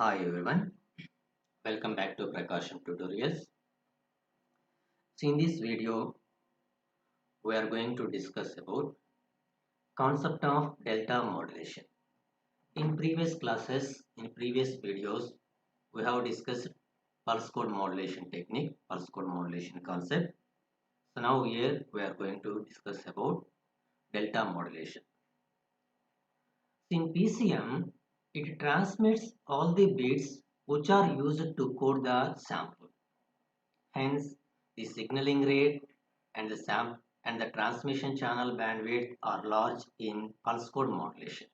Hi everyone, welcome back to Prakasham Tutorials. So in this video, we are going to discuss about concept of delta modulation. In previous classes, in previous videos, we have discussed pulse code modulation technique, pulse code modulation concept. So now here we are going to discuss about delta modulation. In PCM, it transmits all the bits which are used to code the sample. Hence, the signaling rate and the transmission channel bandwidth are large in pulse code modulation.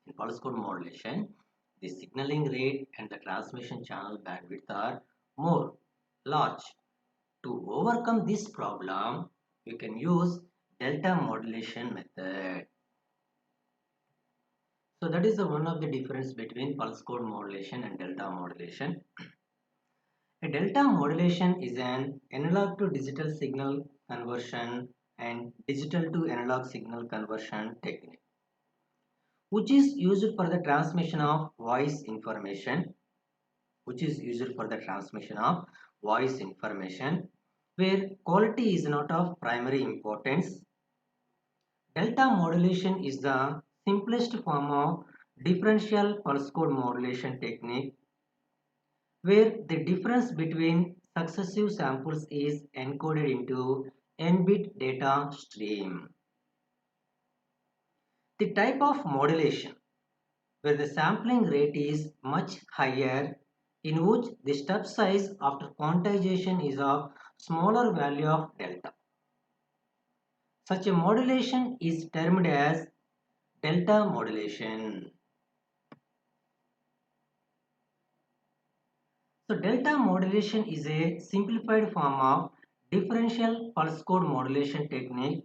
In pulse code modulation, the signaling rate and the transmission channel bandwidth are more large. To overcome this problem, you can use delta modulation method. So that is the one of the difference between pulse code modulation and delta modulation. A delta modulation is an analog to digital signal conversion and digital to analog signal conversion technique, which is used for the transmission of voice information, where quality is not of primary importance. Delta modulation is the simplest form of differential pulse code modulation technique where the difference between successive samples is encoded into n-bit data stream. The type of modulation where the sampling rate is much higher in which the step size after quantization is of smaller value of delta. Such a modulation is termed as delta modulation. So delta modulation is a simplified form of differential pulse code modulation technique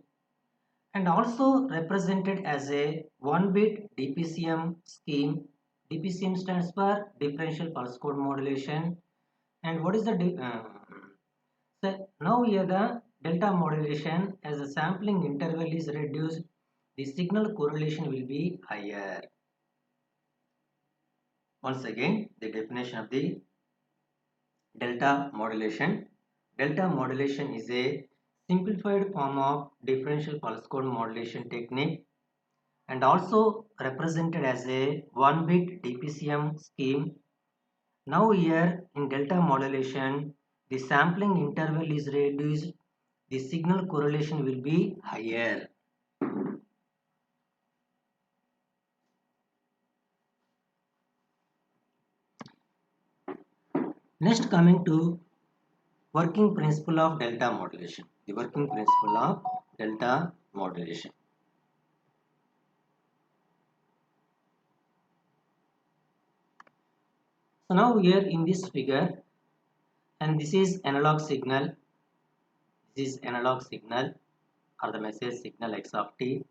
and also represented as a 1-bit DPCM scheme. DPCM stands for differential pulse code modulation. And what is the so now here the delta modulation as the sampling interval is reduced, the signal correlation will be higher. Once again, the definition of the delta modulation. Delta modulation is a simplified form of differential pulse code modulation technique and also represented as a 1-bit DPCM scheme. Now here in delta modulation, the sampling interval is reduced, the signal correlation will be higher. Next, coming to working principle of delta modulation. The working principle of delta modulation. So now here in this figure, and this is analog signal, or the message signal x of t,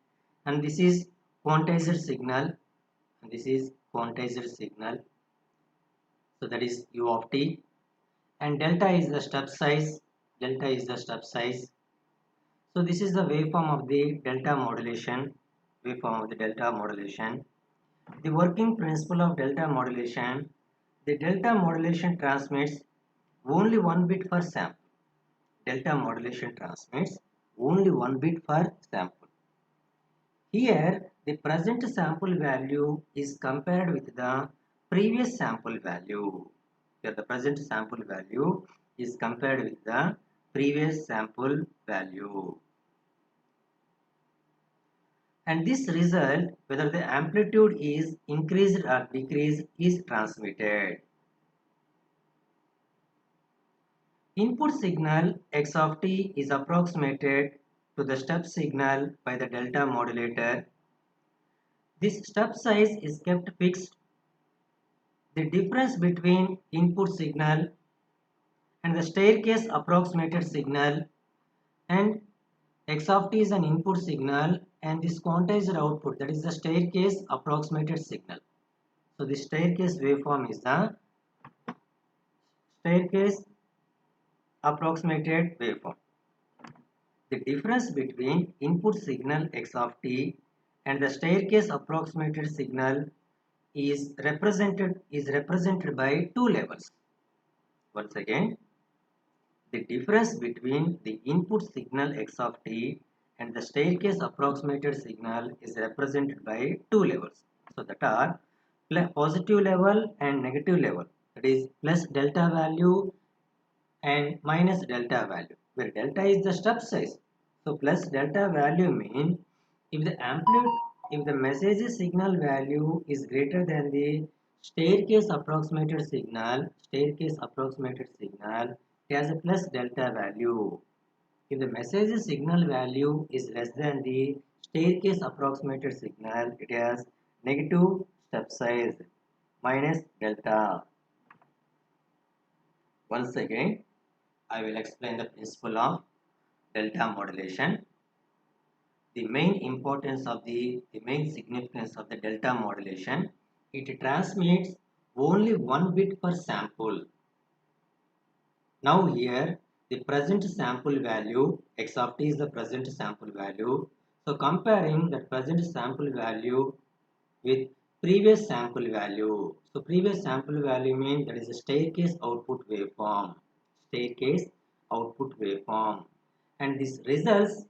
and this is quantizer signal, and this is quantizer signal, so that is u of t, and delta is the step size, so this is the waveform of the delta modulation, the working principle of delta modulation. The delta modulation transmits only 1 bit per sample. Delta modulation transmits only 1 bit per sample. Here, the present sample value is compared with the previous sample value. Here, the present sample value is compared with the previous sample value. And this result, whether the amplitude is increased or decreased, is transmitted. Input signal x of t is approximated to the step signal by the delta modulator. This step size is kept fixed. The difference between input signal and the staircase approximated signal, and x of t is an input signal and this quantized output, that is the staircase approximated signal. So the staircase waveform is the staircase approximated waveform. The difference between input signal x of t and the staircase approximated signal is represented by two levels. Once again, the difference between the input signal x of t and the staircase approximated signal is represented by two levels. So that are positive level and negative level. That is plus delta value and minus delta value, where delta is the step size. So plus delta value means if the amplitude, if the message signal value is greater than the staircase approximated signal, it has a plus delta value. If the message signal value is less than the staircase approximated signal, it has negative step size minus delta. Once again, I will explain the principle of delta modulation. The main significance of the delta modulation, it transmits only one bit per sample. Now here, the present sample value, x of t is the present sample value. So comparing the present sample value with previous sample value. So previous sample value means that is a staircase output waveform. Staircase output waveform. And this results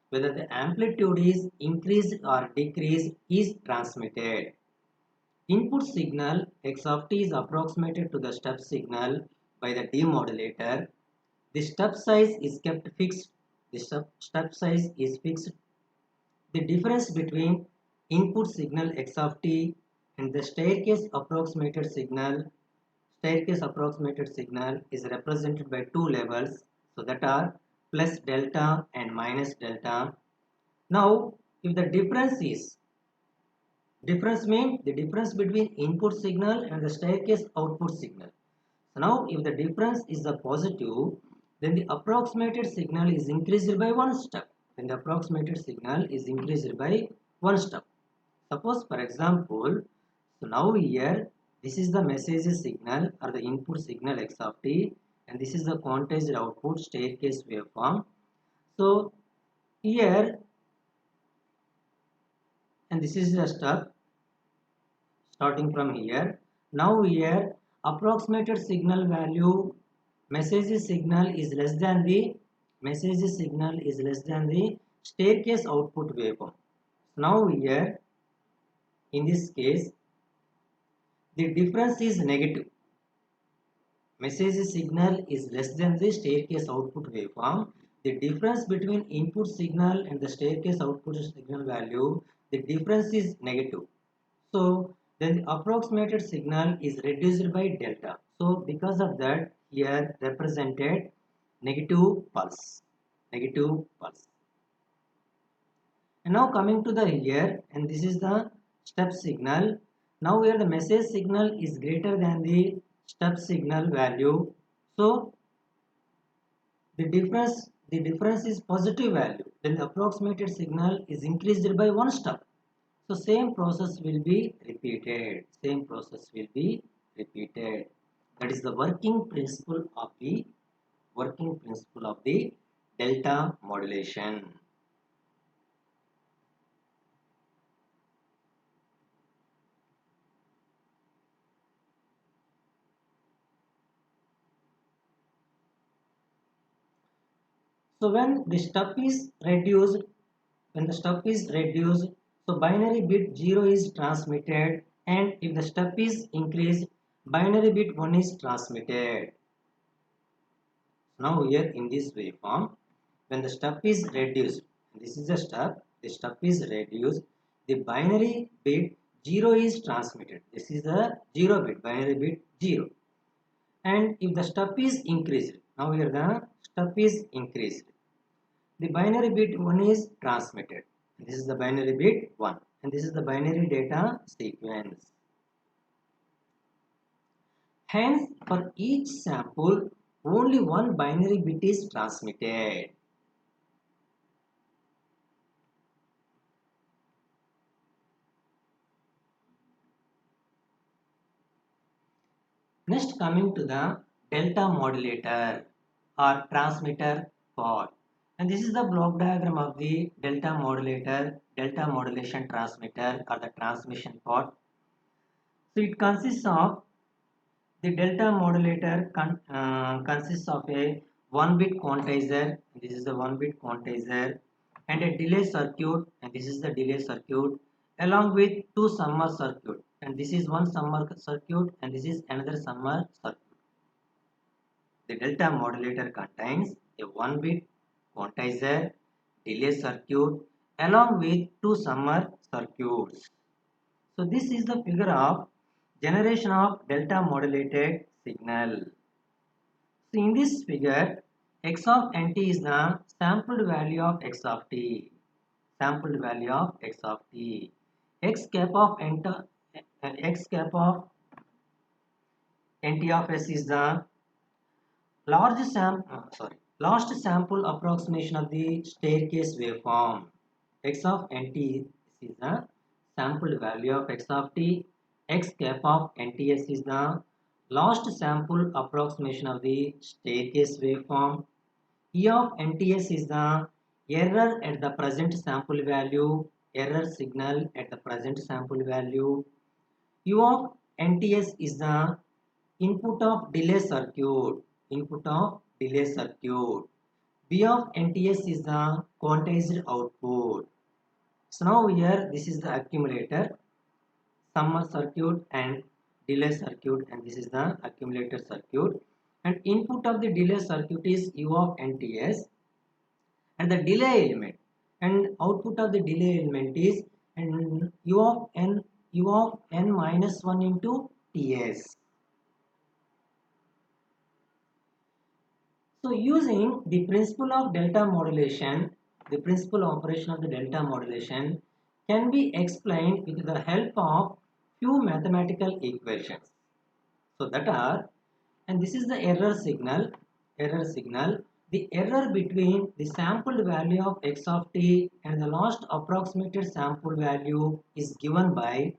whether the amplitude is increased or decreased is transmitted. Input signal x of t is approximated to the step signal by the demodulator. The step size is kept fixed. The step size is fixed. The difference between input signal x of t and the staircase approximated signal is represented by two levels, so that are plus delta and minus delta. Now if the difference means the difference between input signal and the staircase output signal. So now if the difference is the positive, then the approximated signal is increased by one step. Suppose for example, so now here this is the message signal or the input signal x of t, and this is the quantized output staircase waveform. So here, and this is the step starting from here. Now here approximated signal value, message signal is less than the staircase output waveform. Now here in this case the difference is negative. Message signal is less than the staircase output waveform. The difference between input signal and the staircase output signal value, the difference is negative. So then the approximated signal is reduced by delta. So because of that, here represented negative pulse. And now coming to the here, and this is the step signal. Now here the message signal is greater than the step signal value. So the difference is positive value. Then the approximated signal is increased by one step. So same process will be repeated. That is the working principle of the delta modulation. So when the step is reduced, so binary bit 0 is transmitted, and if the step is increased, binary bit 1 is transmitted. Now here in this waveform, when the step is reduced, this is the step is reduced, the binary bit 0 is transmitted. This is the 0 bit, binary bit 0. And if the step is increased, now here the step is increased, the binary bit 1 is transmitted. This is the binary bit 1, and this is the binary data sequence. Hence, for each sample, only one binary bit is transmitted. Next, coming to the delta modulator or transmitter part. And this is the block diagram of the delta modulator. delta modulation transmitter or the transmission part. So it consists of the delta modulator consists of a 1-bit quantizer. This is the 1-bit quantizer and a delay circuit, and this is the delay circuit, along with two summer circuit, and this is one summer circuit and this is another summer circuit. The delta modulator contains a 1-bit quantizer, delay circuit, along with two summer circuits. So this is the figure of generation of delta modulated signal. So in this figure, x of nt is the sampled value of x of t. Sampled value of x of t. X cap of nt, x cap of nt of s is the last sample approximation of the staircase waveform. X of nt is the sampled value of x of t. X cap of nts is the last sample approximation of the staircase waveform. E of nts is the error at the present sample value, error signal at the present sample value. U of nts is the input of delay circuit, input of delay circuit. B of nts is the quantized output. So now here this is the accumulator, summer circuit and delay circuit, and this is the accumulator circuit, and input of the delay circuit is U of nts and the delay element, and output of the delay element is and U of n minus 1 into ts. So using the principle of delta modulation, the principal operation of the delta modulation can be explained with the help of few mathematical equations. So that are, and this is the error signal, the error between the sampled value of x of t and the last approximated sample value is given by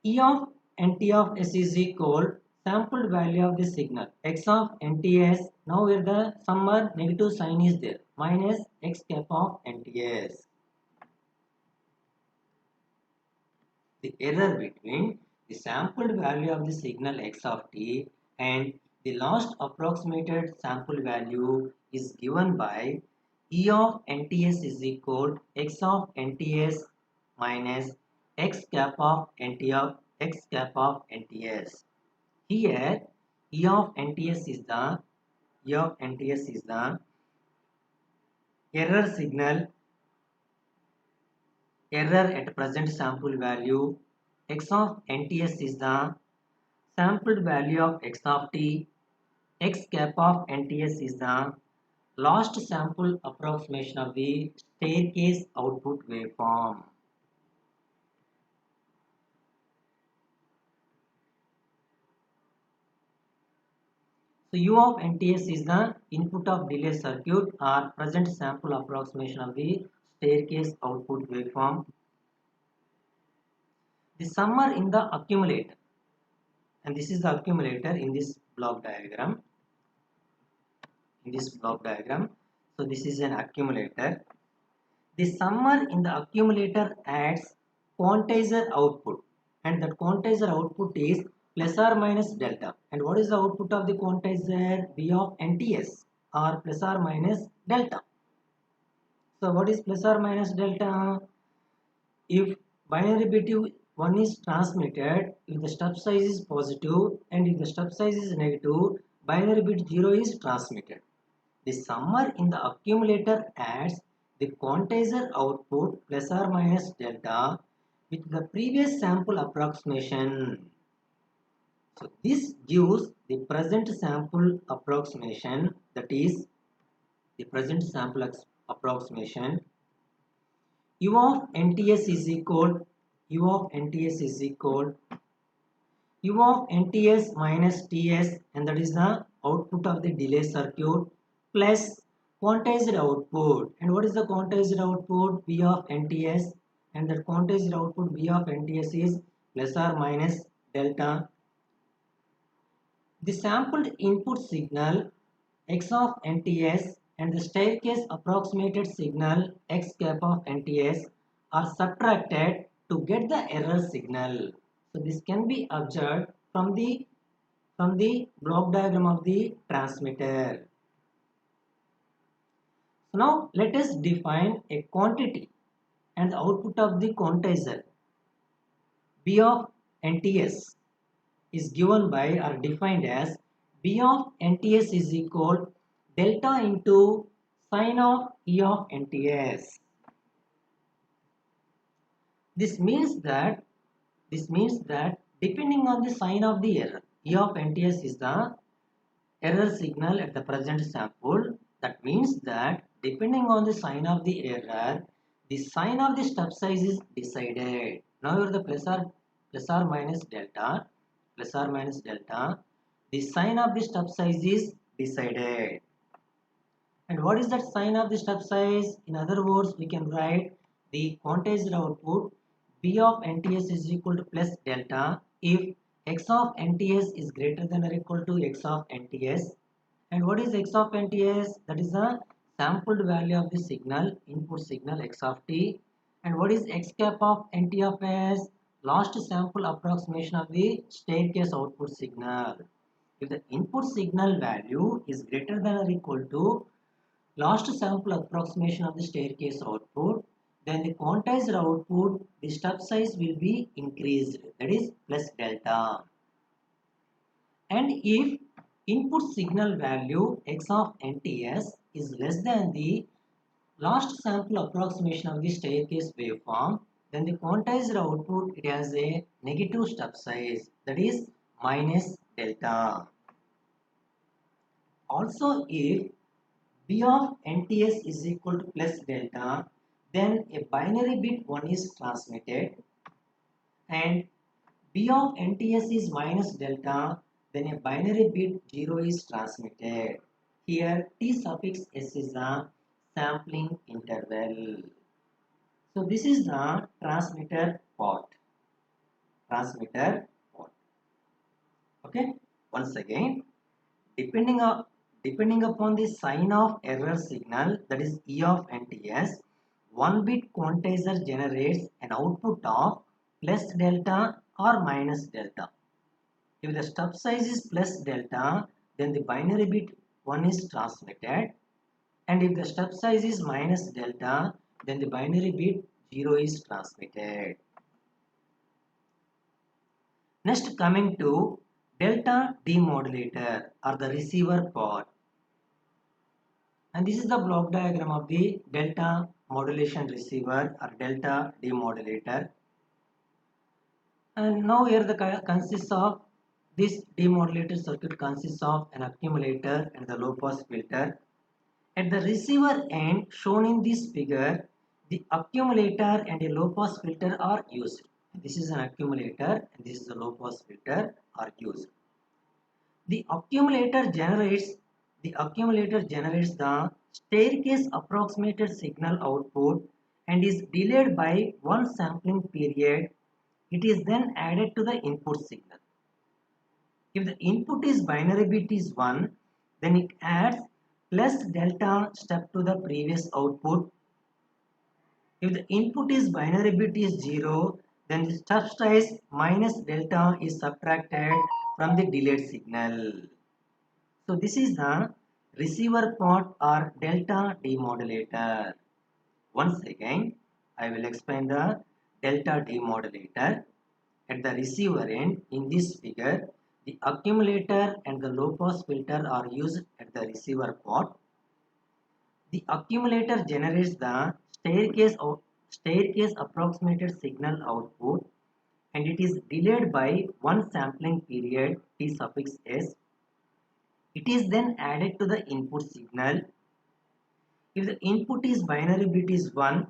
E of nt of s is equal sampled value of the signal x of nts. Now where the summer negative sign is there, minus x cap of nts. The error between the sampled value of the signal x of t and the last approximated sample value is given by E of nts is equal x of nts minus x cap of nts. Here E of nts is the error signal, error at present sample value. X of nts is the sampled value of x of t. X cap of nts is the last sample approximation of the staircase output waveform. So U of nts is the input of delay circuit or present sample approximation of the staircase output waveform. The summer in the accumulator, and this is the accumulator in this block diagram. So this is an accumulator. The summer in the accumulator adds quantizer output, and that quantizer output is plus or minus delta. And what is the output of the quantizer? B of nts or plus or minus delta. So what is plus or minus delta? If binary bit 1 is transmitted, if the step size is positive, and if the step size is negative, binary bit 0 is transmitted. The summer in the accumulator adds the quantizer output plus or minus delta with the previous sample approximation. So this gives the present sample approximation, that is the present sample approximation. U of nts is equal U of nts minus ts, and that is the output of the delay circuit, plus quantized output. And what is the quantized output? B of nts, and that quantized output B of nts is plus or minus delta. The sampled input signal x of nts and the staircase approximated signal x cap of nts are subtracted to get the error signal. So this can be observed from the block diagram of the transmitter. So now let us define a quantity and the output of the quantizer B of NTS is given by or defined as B of NTS is equal delta into sine of E of NTS. This means that depending on the sign of the error, E of NTS is the error signal at the present sample. That means that depending on the sign of the error, the sign of the step size is decided. Now here the plus or minus delta, the sign of the step size is decided. And what is that sign of the step size? In other words, we can write the quantized output B of NTS is equal to plus delta if X of NTS is greater than or equal to X of NTS. And what is X of NTS? That is the sampled value of the signal, input signal X of t. And what is X cap of NT of S? Last sample approximation of the staircase output signal. If the input signal value is greater than or equal to last sample approximation of the staircase output, then the quantized output, the step size will be increased, that is plus delta. And if input signal value X of NTS is less than the last sample approximation of the staircase waveform, then the quantized output it has a negative step size, that is minus delta. Also, if B of NTS is equal to plus delta, then a binary bit 1 is transmitted, and B of NTS is minus delta, then a binary bit 0 is transmitted. Here T suffix S is the sampling interval. So this is the transmitter port. Okay. Once again, depending upon the sign of error signal, that is E of NTS, 1 bit quantizer generates an output of plus delta or minus delta. If the step size is plus delta, then the binary bit 1 is transmitted, and if the step size is minus delta, then the binary bit 0 is transmitted. Next, coming to delta demodulator or the receiver port. And this is the block diagram of the delta modulation receiver or delta demodulator. And now here the consists of this demodulator circuit consists of an accumulator and the low pass filter. At the receiver end shown in this figure, the accumulator and a low pass filter are used. This is an accumulator and this is a low pass filter are used. The accumulator generates the staircase approximated signal output and is delayed by one sampling period. It is then added to the input signal. If the input is binary bit is 1, then it adds plus delta step to the previous output. If the input is binary bit is 0, then the step size minus delta is subtracted from the delayed signal. So this is the receiver port or delta demodulator. Once again, I will explain the delta demodulator. At the receiver end, in this figure, the accumulator and the low pass filter are used at the receiver port. The accumulator generates the staircase approximated signal output, and it is delayed by one sampling period T suffix S. It is then added to the input signal. If the input is binary bit is 1,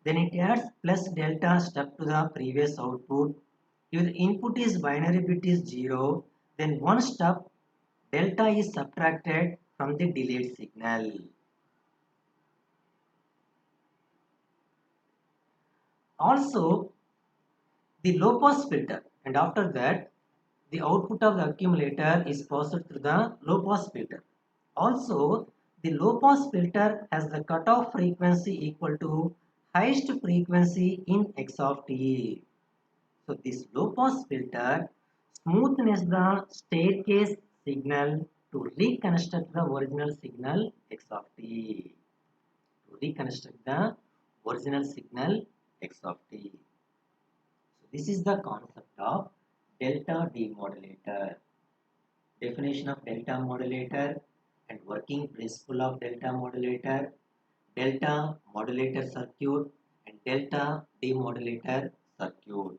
then it adds plus delta step to the previous output. If the input is binary bit is 0, then one step delta is subtracted from the delayed signal. Also, the low pass filter, and after that the output of the accumulator is passed through the low pass filter. Also, The low pass filter has the cutoff frequency equal to highest frequency in x of t. So this low pass filter smoothness the staircase signal to reconstruct the original signal x of t. To reconstruct the original signal x of t. So this is the concept of delta demodulator. Definition of delta modulator and working principle of delta modulator, delta modulator circuit and delta demodulator circuit.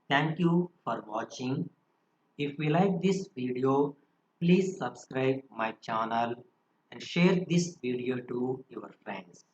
Thank you for watching. If you like this video, please subscribe my channel and share this video to your friends.